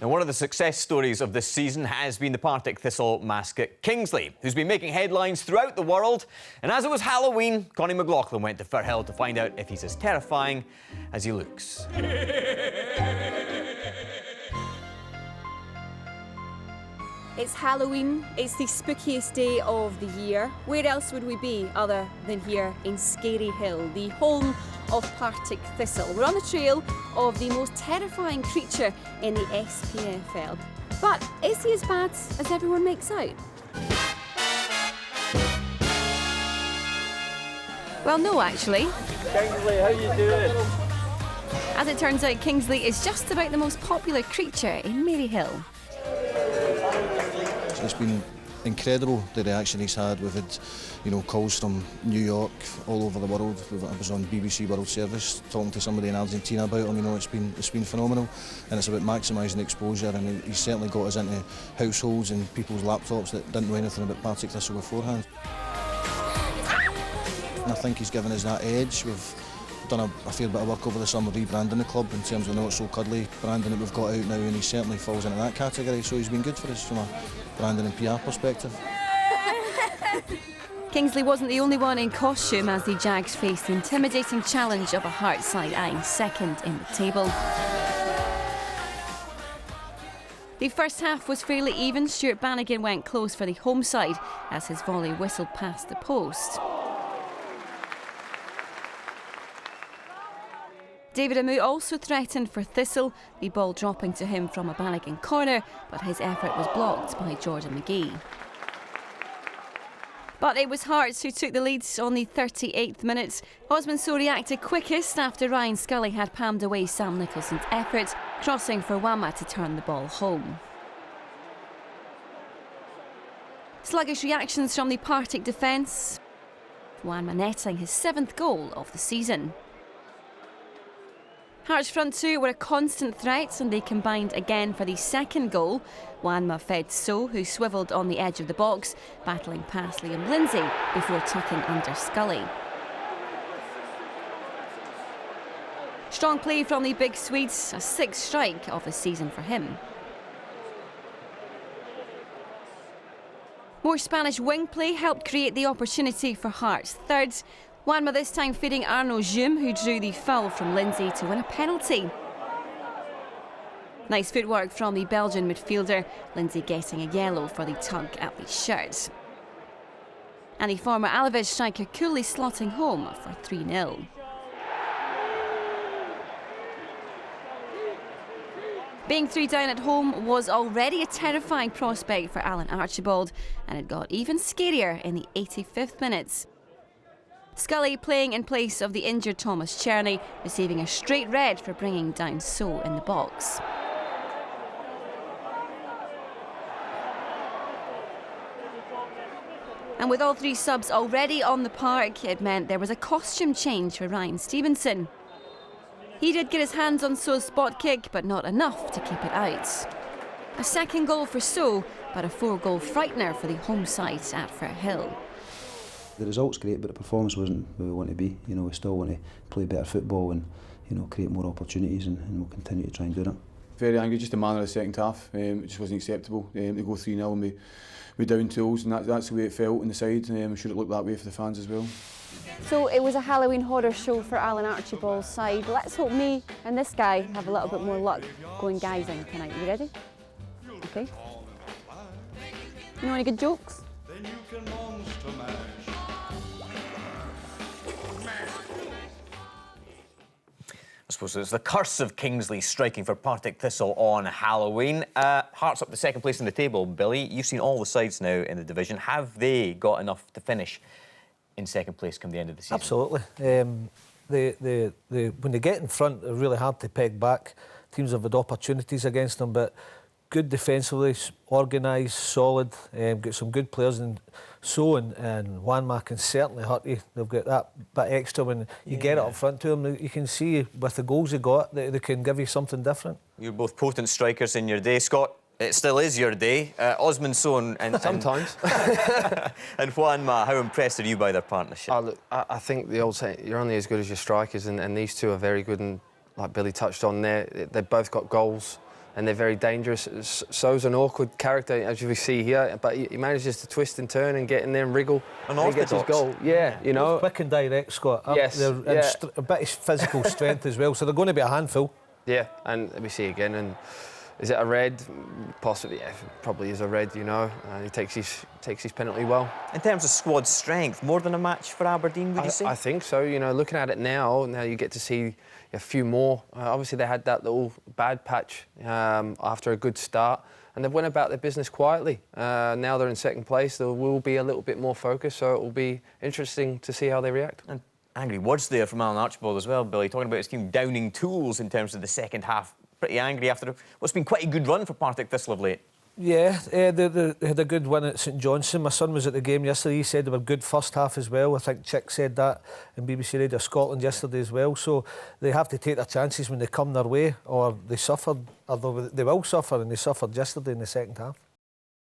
Now, one of the success stories of this season has been the Partick Thistle mascot Kingsley, who's been making headlines throughout the world. And as it was Halloween, Connie McLaughlin went to Firhill to find out if he's as terrifying as he looks. It's Halloween, it's the spookiest day of the year. Where else would we be other than here in Scary Hill, the home of Partick Thistle? We're on the trail of the most terrifying creature in the SPFL. But is he as bad as everyone makes out? Well, no, actually. Kingsley, how you doing? As it turns out, Kingsley is just about the most popular creature in Maryhill. It's been incredible, the reaction he's had. We've had, calls from New York, all over the world. I was on BBC World Service talking to somebody in Argentina about him. It's been phenomenal, and it's about maximising exposure. And he's certainly got us into households and people's laptops that didn't know anything about Partick Thistle beforehand. And I think he's given us that edge. We've done a fair bit of work over the summer rebranding the club in terms of the Not So Cuddly branding that we've got out now, and he certainly falls into that category, so he's been good for us from a branding and PR perspective. Kingsley wasn't the only one in costume as the Jags faced the intimidating challenge of a Hearts side eyeing second in the table. The first half was fairly even. Stuart Bannigan went close for the home side as his volley whistled past the post. David Amu also threatened for Thistle, the ball dropping to him from a Bannigan corner, but his effort was blocked by Jordan McGee. But it was Hearts who took the lead on the 38th minute. Osman So reacted quickest after Ryan Scully had palmed away Sam Nicholson's effort, crossing for Wama to turn the ball home. Sluggish reactions from the Partick defence. Wama netting his 7th goal of the season. Hearts front two were a constant threat and they combined again for the 2nd goal. Wanma fed So, who swivelled on the edge of the box, battling past Liam Lindsay before tucking under Scully. Strong play from the big Swedes, a 6th strike of the season for him. More Spanish wing play helped create the opportunity for Hearts' 3rd. Wanma this time feeding Arnaud Jum, who drew the foul from Lindsay to win a penalty. Nice footwork from the Belgian midfielder, Lindsay getting a yellow for the tug at the shirt. And the former Alaves striker coolly slotting home for 3-0. Being 3 down at home was already a terrifying prospect for Alan Archibald, and it got even scarier in the 85th minute. Scully playing in place of the injured Thomas Cherney, receiving a straight red for bringing down So in the box. And with all 3 subs already on the park, it meant there was a costume change for Ryan Stevenson. He did get his hands on So's spot kick, but not enough to keep it out. A 2nd goal for So, but a 4-goal frightener for the home side at Firhill. The result's great, but the performance wasn't where we want to be. We still want to play better football and create more opportunities, and we'll continue to try and do that. Very angry, just the manner of the second half. It just wasn't acceptable. They go 3-0 and we down tools, and that's the way it felt on the side. I'm sure it looked that way for the fans as well. So it was a Halloween horror show for Alan Archibald's side. Let's hope me and this guy have a little bit more luck going guysing tonight. You ready? Okay. You know any good jokes? I suppose it's the curse of Kingsley striking for Partick Thistle on Halloween. Hearts up to 2nd place in the table. Billy, you've seen all the sides now in the division. Have they got enough to finish in 2nd place come the end of the season? Absolutely. When they get in front, they're really hard to peg back. Teams have had opportunities against them, but good defensively, organised, solid, got some good players, and So and Wanma can certainly hurt you. They've got that bit extra when you get it up front to them. You can see with the goals they got, they can give you something different. You're both potent strikers in your day. Scott, it still is your day. Osman So and sometimes. and Wanma, how impressed are you by their partnership? Look, I think the old saying, you're only as good as your strikers, and these two are very good, and like Billy touched on there, they've both got goals. and they're very dangerous. So's an awkward character, as we see here, but he manages to twist and turn and get in there and wriggle. And he gets his goal. Yeah, you know. Quick and direct, Scott. Yes, They're yeah. a bit of physical strength as well, so they're going to be a handful. Yeah, and we see again, and is it a red? Possibly, yeah, probably is a red, you know. He takes his penalty well. In terms of squad strength, more than a match for Aberdeen, would you say? I think so. You know, looking at it now you get to see a few more. Obviously, they had that little bad patch after a good start, and they've went about their business quietly. Now they're in second place. There will be a little bit more focus, so it will be interesting to see how they react. And angry words there from Alan Archibald as well, Billy, talking about his team downing tools in terms of the second half. Pretty angry after what's been quite a good run for Partick Thistle of late. Yeah, they had a good win at St Johnstone. My son was at the game yesterday. He said they were good first half as well. I think Chick said that in BBC Radio Scotland yesterday as well. So they have to take their chances when they come their way, or they suffered, or they will suffer, and they suffered yesterday in the second half.